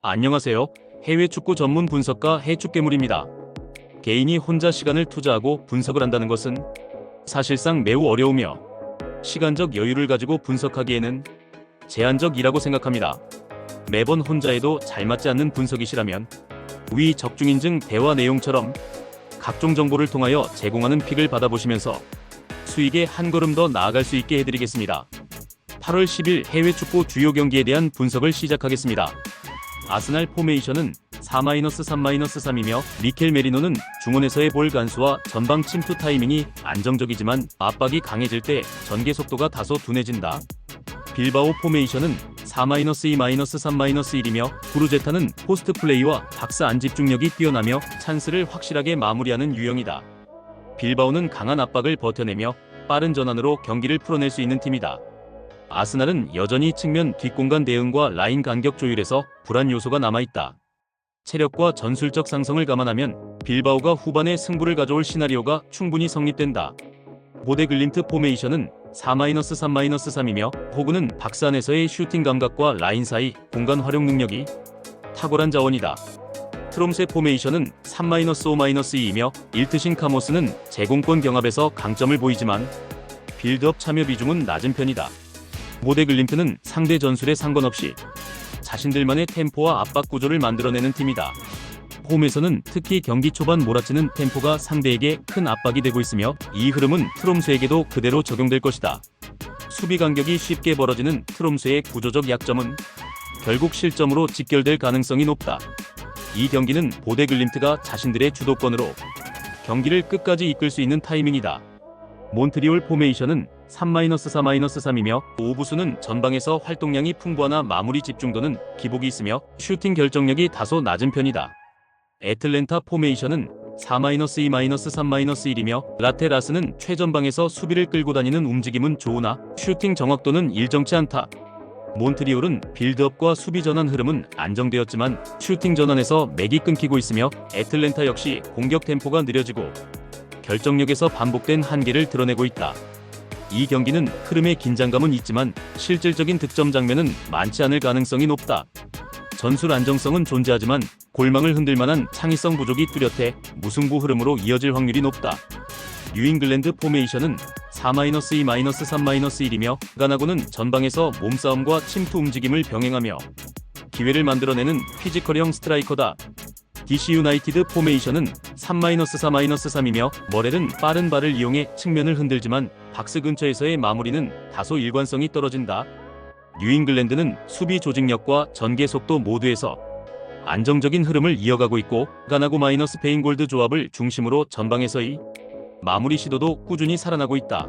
안녕하세요. 해외 축구 전문 분석가 해축괴물입니다. 개인이 혼자 시간을 투자하고 분석을 한다는 것은 사실상 매우 어려우며 시간적 여유를 가지고 분석하기에는 제한적이라고 생각합니다. 매번 혼자 해도 잘 맞지 않는 분석이시라면 위 적중인증 대화 내용처럼 각종 정보를 통하여 제공하는 픽을 받아보시면서 수익에 한 걸음 더 나아갈 수 있게 해드리겠습니다. 8월 10일 해외 축구 주요 경기에 대한 분석을 시작하겠습니다. 아스날 포메이션은 4-3-3-3이며 미켈 메리노는 중원에서의 볼 간수와 전방 침투 타이밍이 안정적이지만 압박이 강해질 때 전개 속도가 다소 둔해진다. 빌바오 포메이션은 4-2-3-1이며 구르제타는 포스트 플레이와 박스 안 집중력이 뛰어나며 찬스를 확실하게 마무리하는 유형이다. 빌바오는 강한 압박을 버텨내며 빠른 전환으로 경기를 풀어낼 수 있는 팀이다. 아스날은 여전히 측면 뒷공간 대응과 라인 간격 조율에서 불안 요소가 남아있다. 체력과 전술적 상성을 감안하면 빌바오가 후반에 승부를 가져올 시나리오가 충분히 성립된다. 보데글림트 포메이션은 4-3-3이며 호그는 박스 안에서의 슈팅 감각과 라인 사이 공간 활용 능력이 탁월한 자원이다. 트롬세 포메이션은 3-5-2이며 일트신 카모스는 제공권 경합에서 강점을 보이지만 빌드업 참여 비중은 낮은 편이다. 보데글림트는 상대 전술에 상관없이 자신들만의 템포와 압박 구조를 만들어내는 팀이다. 홈에서는 특히 경기 초반 몰아치는 템포가 상대에게 큰 압박이 되고 있으며 이 흐름은 트롬스에게도 그대로 적용될 것이다. 수비 간격이 쉽게 벌어지는 트롬스의 구조적 약점은 결국 실점으로 직결될 가능성이 높다. 이 경기는 보데글림트가 자신들의 주도권으로 경기를 끝까지 이끌 수 있는 타이밍이다. 몬트리올 포메이션은 3-4-3이며 오부수는 전방에서 활동량이 풍부하나 마무리 집중도는 기복이 있으며 슈팅 결정력이 다소 낮은 편이다. 애틀랜타 포메이션은 4-2-3-1이며 라테라스는 최전방에서 수비를 끌고 다니는 움직임은 좋으나 슈팅 정확도는 일정치 않다. 몬트리올은 빌드업과 수비 전환 흐름은 안정되었지만 슈팅 전환에서 맥이 끊기고 있으며 애틀랜타 역시 공격 템포가 느려지고 결정력에서 반복된 한계를 드러내고 있다. 이 경기는 흐름의 긴장감은 있지만 실질적인 득점 장면은 많지 않을 가능성이 높다. 전술 안정성은 존재하지만 골망을 흔들 만한 창의성 부족이 뚜렷해 무승부 흐름으로 이어질 확률이 높다. 뉴잉글랜드 포메이션은 4-2-3-1이며 가나고는 전방에서 몸싸움과 침투 움직임을 병행하며 기회를 만들어내는 피지컬형 스트라이커다. DC 유나이티드 포메이션은 3-3-3이며 머렐은 빠른 발을 이용해 측면을 흔들지만 박스 근처에서의 마무리는 다소 일관성이 떨어진다. 뉴잉글랜드는 수비 조직력과 전개 속도 모두에서 안정적인 흐름을 이어가고 있고 가나고 -스페인 골드 조합을 중심으로 전방에서의 마무리 시도도 꾸준히 살아나고 있다.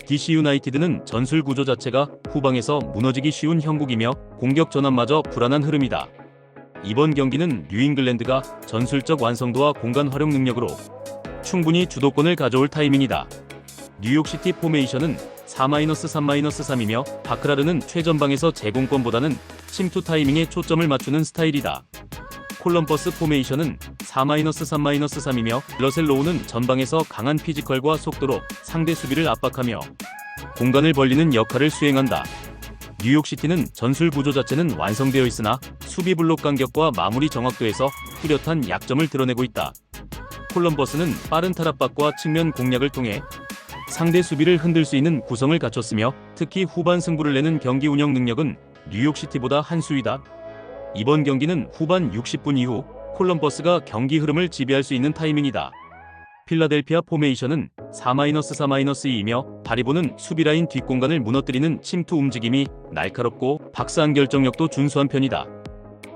DC 유나이티드는 전술 구조 자체가 후방에서 무너지기 쉬운 형국이며 공격 전환마저 불안한 흐름이다. 이번 경기는 뉴잉글랜드가 전술적 완성도와 공간 활용 능력으로 충분히 주도권을 가져올 타이밍이다. 뉴욕시티 포메이션은 4-3-이며 바크라르는 최전방에서 제공권보다는 침투 타이밍에 초점을 맞추는 스타일이다. 콜럼버스 포메이션은 4-3-이며 러셀 로우는 전방에서 강한 피지컬과 속도로 상대 수비를 압박하며 공간을 벌리는 역할을 수행한다. 뉴욕시티는 전술 구조 자체는 완성되어 있으나 수비 블록 간격과 마무리 정확도에서 뚜렷한 약점을 드러내고 있다. 콜럼버스는 빠른 탈압박과 측면 공략을 통해 상대 수비를 흔들 수 있는 구성을 갖췄으며 특히 후반 승부를 내는 경기 운영 능력은 뉴욕시티보다 한 수위다. 이번 경기는 후반 60분 이후 콜럼버스가 경기 흐름을 지배할 수 있는 타이밍이다. 필라델피아 포메이션은 4-3-2이며 바리보는 수비라인 뒷공간을 무너뜨리는 침투 움직임이 날카롭고 박스 안 결정력도 준수한 편이다.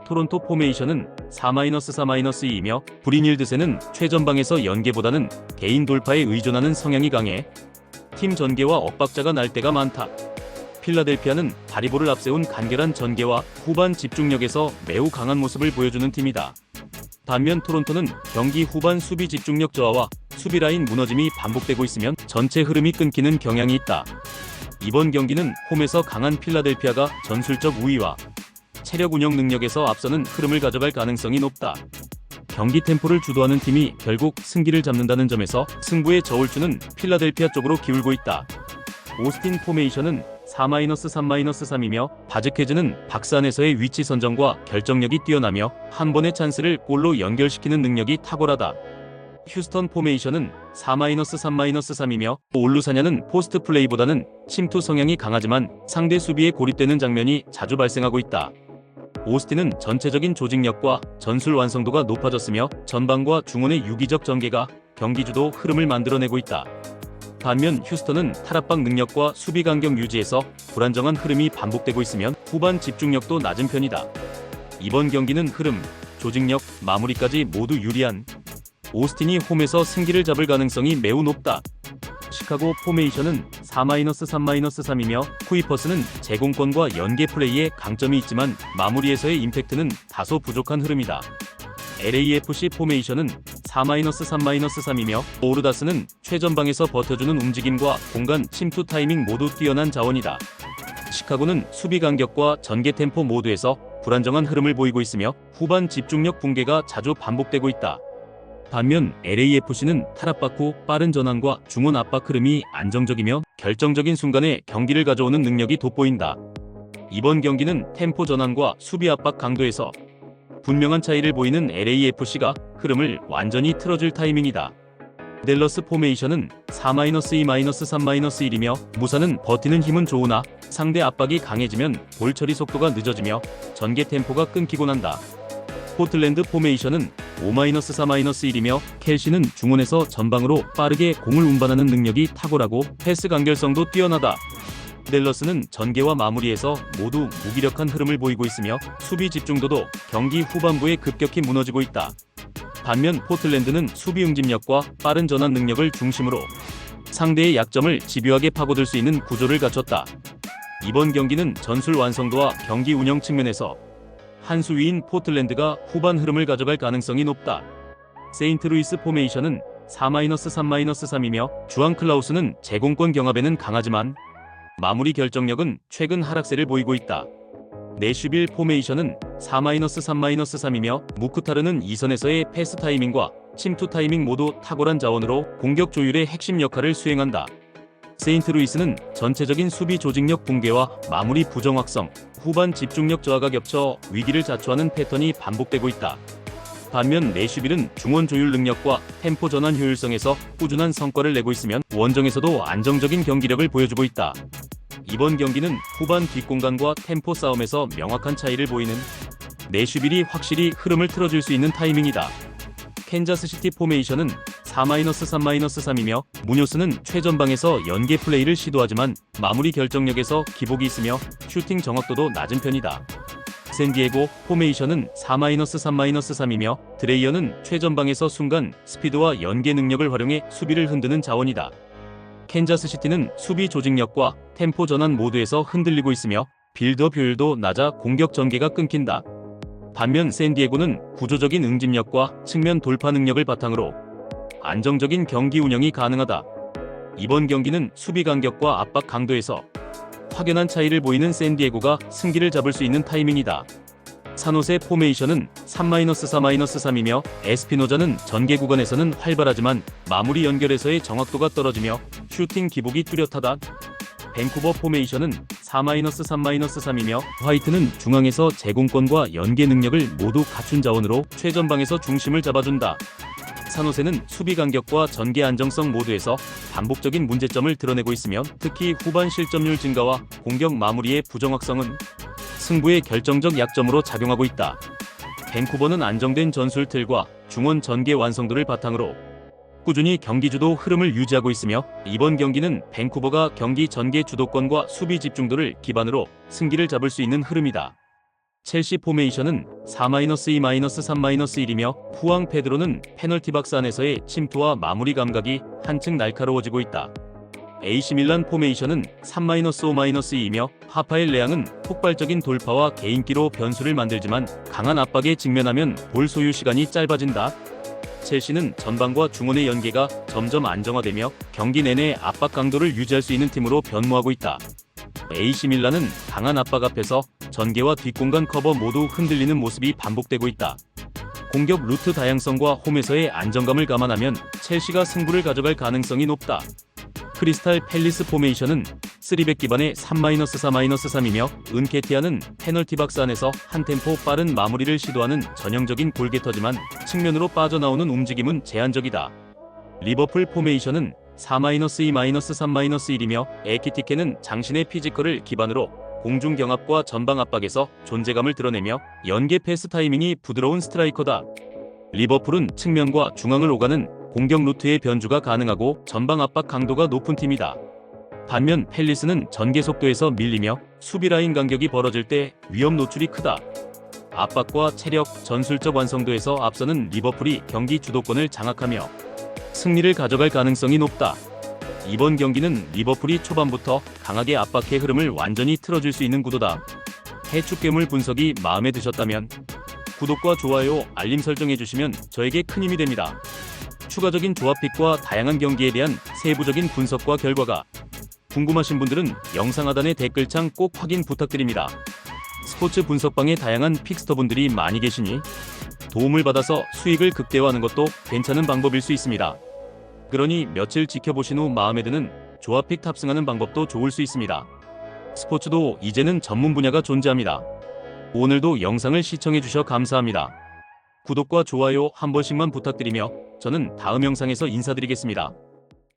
토론토 포메이션은 4-3-2이며 브리닐드세는 최전방에서 연계보다는 개인 돌파에 의존하는 성향이 강해 팀 전개와 엇박자가 날 때가 많다. 필라델피아는 바리보를 앞세운 간결한 전개와 후반 집중력에서 매우 강한 모습을 보여주는 팀이다. 반면 토론토는 경기 후반 수비 집중력 저하와 수비 라인 무너짐이 반복되고 있으면 전체 흐름이 끊기는 경향이 있다. 이번 경기는 홈에서 강한 필라델피아가 전술적 우위와 체력 운영 능력에서 앞서는 흐름을 가져갈 가능성이 높다. 경기 템포를 주도하는 팀이 결국 승기를 잡는다는 점에서 승부의 저울추는 필라델피아 쪽으로 기울고 있다. 오스틴 포메이션은 4-3-3이며 바즈케즈는 박스 안에서의 위치 선정과 결정력이 뛰어나며 한 번의 찬스를 골로 연결시키는 능력이 탁월하다. 휴스턴 포메이션은 4-3-3이며 올루사냐는 포스트 플레이보다는 침투 성향이 강하지만 상대 수비에 고립되는 장면이 자주 발생하고 있다. 오스틴은 전체적인 조직력과 전술 완성도가 높아졌으며 전방과 중원의 유기적 전개가 경기 주도 흐름을 만들어내고 있다. 반면 휴스턴은 탈압박 능력과 수비 간격 유지에서 불안정한 흐름이 반복되고 있으면 후반 집중력도 낮은 편이다. 이번 경기는 흐름, 조직력, 마무리까지 모두 유리한 오스틴이 홈에서 승기를 잡을 가능성이 매우 높다. 시카고 포메이션은 4-3-3이며 쿠이퍼스는 제공권과 연계 플레이에 강점이 있지만 마무리에서의 임팩트는 다소 부족한 흐름이다. LAFC 포메이션은 4-3-3이며 오르다스는 최전방에서 버텨주는 움직임과 공간 침투 타이밍 모두 뛰어난 자원이다. 시카고는 수비 간격과 전개 템포 모두에서 불안정한 흐름을 보이고 있으며 후반 집중력 붕괴가 자주 반복되고 있다. 반면 LAFC는 탈압박 후 빠른 전환과 중원 압박 흐름이 안정적이며 결정적인 순간에 경기를 가져오는 능력이 돋보인다. 이번 경기는 템포 전환과 수비 압박 강도에서 분명한 차이를 보이는 LAFC가 흐름을 완전히 틀어줄 타이밍이다. 댈러스 포메이션은 4-2-3-1이며 무사는 버티는 힘은 좋으나 상대 압박이 강해지면 볼 처리 속도가 늦어지며 전개 템포가 끊기곤 한다. 포틀랜드 포메이션은 5-4-1이며 켈시는 중원에서 전방으로 빠르게 공을 운반하는 능력이 탁월하고 패스 간결성도 뛰어나다. 댈러스는 전개와 마무리에서 모두 무기력한 흐름을 보이고 있으며 수비 집중도도 경기 후반부에 급격히 무너지고 있다. 반면 포틀랜드는 수비 응집력과 빠른 전환 능력을 중심으로 상대의 약점을 집요하게 파고들 수 있는 구조를 갖췄다. 이번 경기는 전술 완성도와 경기 운영 측면에서 한 수 위인 포틀랜드가 후반 흐름을 가져갈 가능성이 높다. 세인트루이스 포메이션은 4-3-3이며 주앙 클라우스는 제공권 경합에는 강하지만 마무리 결정력은 최근 하락세를 보이고 있다. 내슈빌 포메이션은 4-3-3이며 무크타르는 이선에서의 패스 타이밍과 침투 타이밍 모두 탁월한 자원으로 공격 조율의 핵심 역할을 수행한다. 세인트루이스는 전체적인 수비 조직력 붕괴와 마무리 부정확성, 후반 집중력 저하가 겹쳐 위기를 자초하는 패턴이 반복되고 있다. 반면 내슈빌은 중원 조율 능력과 템포 전환 효율성에서 꾸준한 성과를 내고 있으면 원정에서도 안정적인 경기력을 보여주고 있다. 이번 경기는 후반 뒷공간과 템포 싸움에서 명확한 차이를 보이는 내슈빌이 확실히 흐름을 틀어줄 수 있는 타이밍이다. 캔자스시티 포메이션은 4-3-3이며 무뇨스는 최전방에서 연계 플레이를 시도하지만 마무리 결정력에서 기복이 있으며 슈팅 정확도도 낮은 편이다. 샌디에고 포메이션은 4-3-3이며 드레이어는 최전방에서 순간 스피드와 연계 능력을 활용해 수비를 흔드는 자원이다. 캔자스시티는 수비 조직력과 템포 전환 모두에서 흔들리고 있으며 빌드업 효율도 낮아 공격 전개가 끊긴다. 반면 샌디에고는 구조적인 응집력과 측면 돌파 능력을 바탕으로 안정적인 경기 운영이 가능하다. 이번 경기는 수비 간격과 압박 강도에서 확연한 차이를 보이는 샌디에고가 승기를 잡을 수 있는 타이밍이다. 산호세 포메이션은 3-4-3이며 에스피노자는 전개 구간에서는 활발하지만 마무리 연결에서의 정확도가 떨어지며 슈팅 기복이 뚜렷하다. 밴쿠버 포메이션은 4-3-3이며 화이트는 중앙에서 제공권과 연계 능력을 모두 갖춘 자원으로 최전방에서 중심을 잡아준다. 산호세는 수비 간격과 전개 안정성 모두에서 반복적인 문제점을 드러내고 있으며 특히 후반 실점률 증가와 공격 마무리의 부정확성은 승부의 결정적 약점으로 작용하고 있다. 밴쿠버는 안정된 전술 틀과 중원 전개 완성도를 바탕으로 꾸준히 경기 주도 흐름을 유지하고 있으며 이번 경기는 밴쿠버가 경기 전개 주도권과 수비 집중도를 기반으로 승기를 잡을 수 있는 흐름이다. 첼시 포메이션은 4-2-3-1이며 후앙 페드로는 페널티 박스 안에서의 침투와 마무리 감각이 한층 날카로워지고 있다. AC 밀란 포메이션은 3-5-2이며 하파엘 레앙은 폭발적인 돌파와 개인기로 변수를 만들지만 강한 압박에 직면하면 볼 소유 시간이 짧아진다. 첼시는 전방과 중원의 연계가 점점 안정화되며 경기 내내 압박 강도를 유지할 수 있는 팀으로 변모하고 있다. AC밀란은 강한 압박 앞에서 전개와 뒷공간 커버 모두 흔들리는 모습이 반복되고 있다. 공격 루트 다양성과 홈에서의 안정감을 감안하면 첼시가 승부를 가져갈 가능성이 높다. 크리스탈 팰리스 포메이션은 3백 기반의 3-4-3이며 은케티아는 페널티 박스 안에서 한 템포 빠른 마무리를 시도하는 전형적인 골게터지만 측면으로 빠져나오는 움직임은 제한적이다. 리버풀 포메이션은 4-2-3-1이며 에키티케는 장신의 피지컬을 기반으로 공중 경합과 전방 압박에서 존재감을 드러내며 연계 패스 타이밍이 부드러운 스트라이커다. 리버풀은 측면과 중앙을 오가는 공격 루트의 변주가 가능하고 전방 압박 강도가 높은 팀이다. 반면 팰리스는 전개 속도에서 밀리며 수비 라인 간격이 벌어질 때 위험 노출이 크다. 압박과 체력, 전술적 완성도에서 앞서는 리버풀이 경기 주도권을 장악하며 승리를 가져갈 가능성이 높다. 이번 경기는 리버풀이 초반부터 강하게 압박해 흐름을 완전히 틀어줄 수 있는 구도다. 해축괴물 분석이 마음에 드셨다면 구독과 좋아요, 알림 설정해주시면 저에게 큰 힘이 됩니다. 추가적인 조합픽과 다양한 경기에 대한 세부적인 분석과 결과가 궁금하신 분들은 영상 하단의 댓글창 꼭 확인 부탁드립니다. 스포츠 분석방에 다양한 픽스터분들이 많이 계시니 도움을 받아서 수익을 극대화하는 것도 괜찮은 방법일 수 있습니다. 그러니 며칠 지켜보신 후 마음에 드는 조합픽 탑승하는 방법도 좋을 수 있습니다. 스포츠도 이제는 전문 분야가 존재합니다. 오늘도 영상을 시청해주셔 감사합니다. 구독과 좋아요 한 번씩만 부탁드리며 저는 다음 영상에서 인사드리겠습니다.